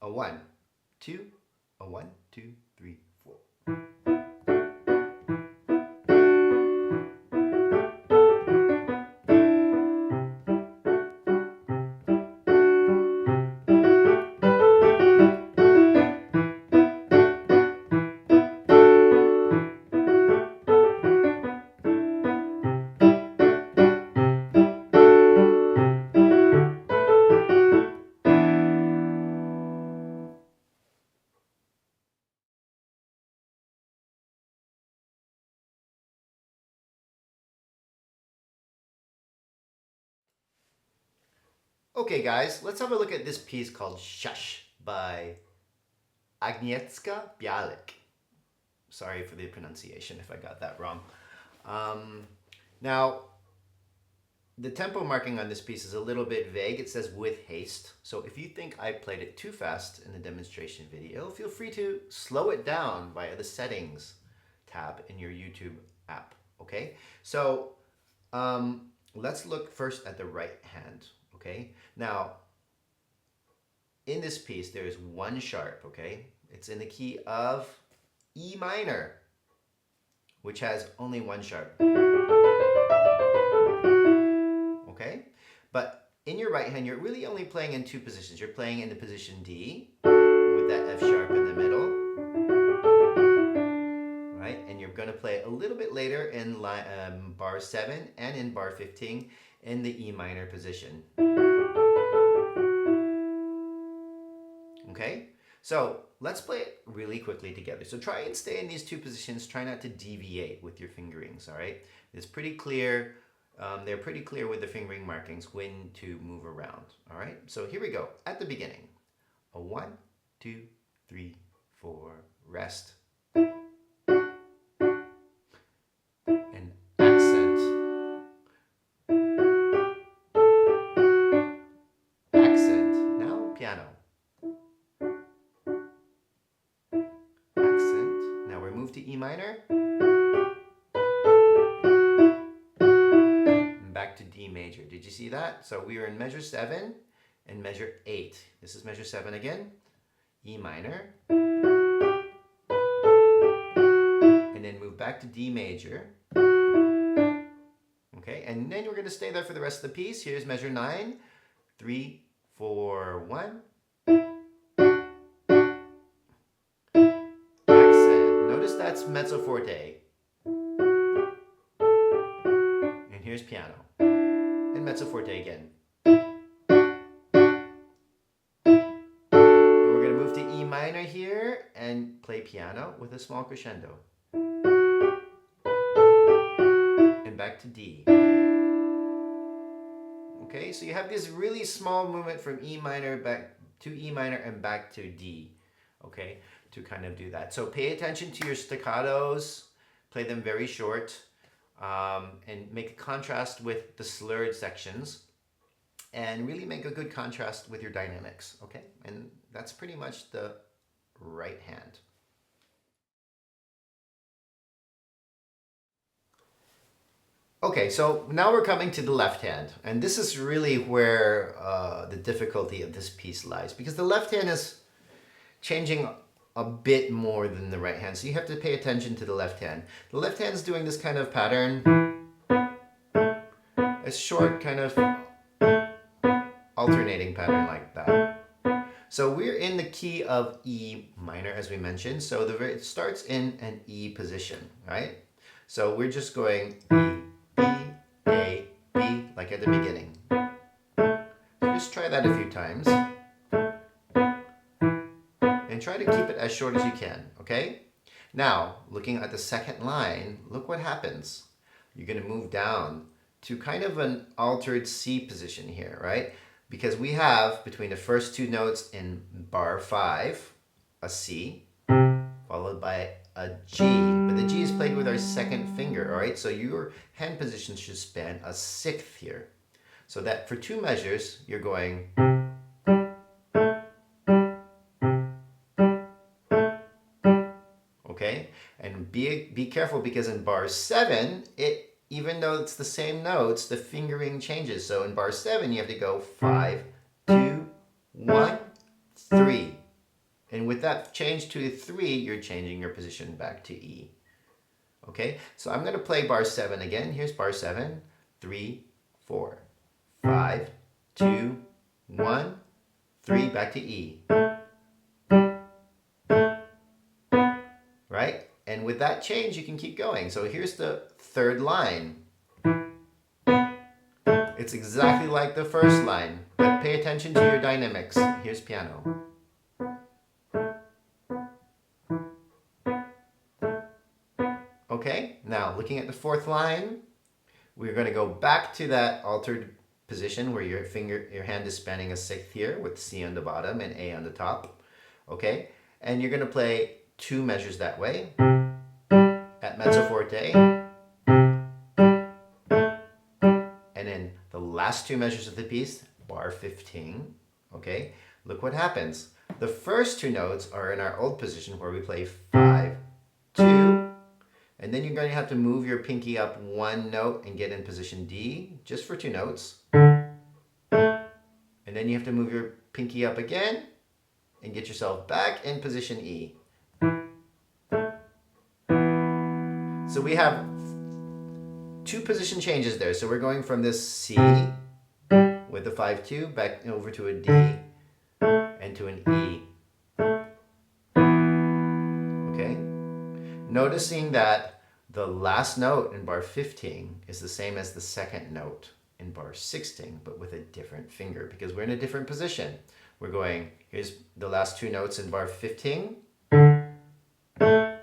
a 1, 2, a 1, 2, 3, 4. Okay guys, let's have a look at this piece called Shush by Agnieszka Bialek. Sorry for the pronunciation if I got that wrong. Now, the tempo marking on this piece is a little bit vague. It says with haste. So if you think I played it too fast in the demonstration video, feel free to slow it down via the settings tab in your YouTube app, okay? So let's look first at the right hand. Okay, now in this piece there is one sharp, okay? It's in the key of E minor, which has only one sharp. Okay, but in your right hand you're really only playing in two positions. You're playing in the position D with that F sharp in the middle, right? And you're going to play a little bit later in bar 7 and in bar 15 in the E minor position. Okay, so let's play it really quickly together. So try and stay in these two positions. Try not to deviate with your fingerings, all right? It's pretty clear. They're pretty clear with the fingering markings when to move around, all right? So here we go. At the beginning, a 1, 2, 3, 4, rest. An accent. Accent. Now piano. Move to E minor, and back to D major. Did you see that? So we are in measure 7 and measure 8. This is measure 7 again, E minor, and then move back to D major. Okay, and then we're going to stay there for the rest of the piece. Here's measure 9, 3, 4, 1. That's mezzo forte. And here's piano. And mezzo forte again. And we're going to move to E minor here and play piano with a small crescendo. And back to D. Okay, so you have this really small movement from E minor back to E minor and back to D. Okay, to kind of do that. So pay attention to your staccatos, play them very short, and make a contrast with the slurred sections, and really make a good contrast with your dynamics, okay? And that's pretty much the right hand. Okay, so now we're coming to the left hand, and this is really where the difficulty of this piece lies, because the left hand is changing a bit more than the right hand, so you have to pay attention to the left hand. The left hand is doing this kind of pattern, a short kind of alternating pattern like that. So we're in the key of E minor, as we mentioned, so it starts in an E position, right? So we're just going E, B, A, B, like at the beginning. So just try that a few times. And try to keep it as short as you can, okay? Now, looking at the second line, look what happens. You're going to move down to kind of an altered C position here, right? Because we have, between the first two notes in bar 5, a C, followed by a G. But the G is played with our second finger, all right? So your hand position should span a sixth here. So that for 2 measures, you're going... Okay, and be careful, because in bar 7, even though it's the same notes, the fingering changes. So in bar 7, you have to go 5, 2, 1, 3. that change to 3, you're changing your position back to E. Okay, so I'm going to play bar 7 again. Here's bar 7. 3, 4, 5, 2, 1, 3, back to E. Right? And with that change, you can keep going. So here's the third line. It's exactly like the first line, but pay attention to your dynamics. Here's piano. Okay, now looking at the fourth line, we're going to go back to that altered position where your hand is spanning a sixth here with C on the bottom and A on the top. Okay, and you're going to play 2 measures that way at mezzo forte, and then the last 2 measures of the piece, bar 15. Okay, look what happens. The first 2 notes are in our old position where we play 5, 2, and then you're going to have to move your pinky up 1 note and get in position D, just for 2 notes. And then you have to move your pinky up again and get yourself back in position E. So we have 2 position changes there. So we're going from this C with the 5-2 back over to a D and to an E. Okay? Noticing that the last note in bar 15 is the same as the second note in bar 16, but with a different finger because we're in a different position. We're going, here's the last 2 notes in bar 15.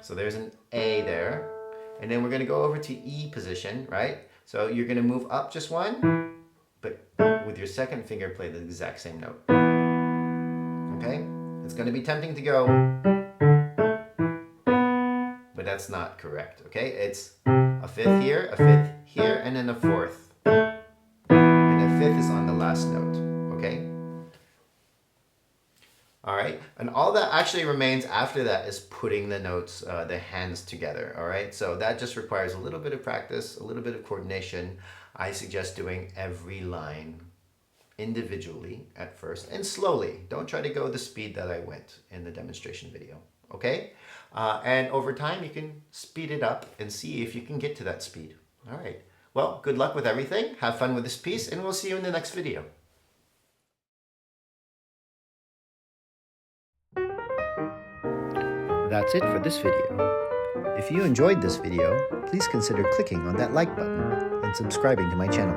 So there's an A there. And then we're going to go over to E position, right? So you're going to move up just 1, but with your second finger play the exact same note. Okay? It's going to be tempting to go, but that's not correct, okay? It's a 5th here, a 5th here, and then a 4th. And the 5th is on the last note, okay? All right, and all that actually remains after that is putting the notes, the hands together, all right? So that just requires a little bit of practice, a little bit of coordination. I suggest doing every line individually at first and slowly. Don't try to go the speed that I went in the demonstration video, okay? And over time, you can speed it up and see if you can get to that speed. All right, well, good luck with everything. Have fun with this piece, and we'll see you in the next video. That's it for this video. If you enjoyed this video, please consider clicking on that like button and subscribing to my channel.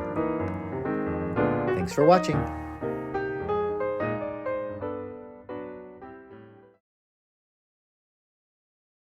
Thanks for watching.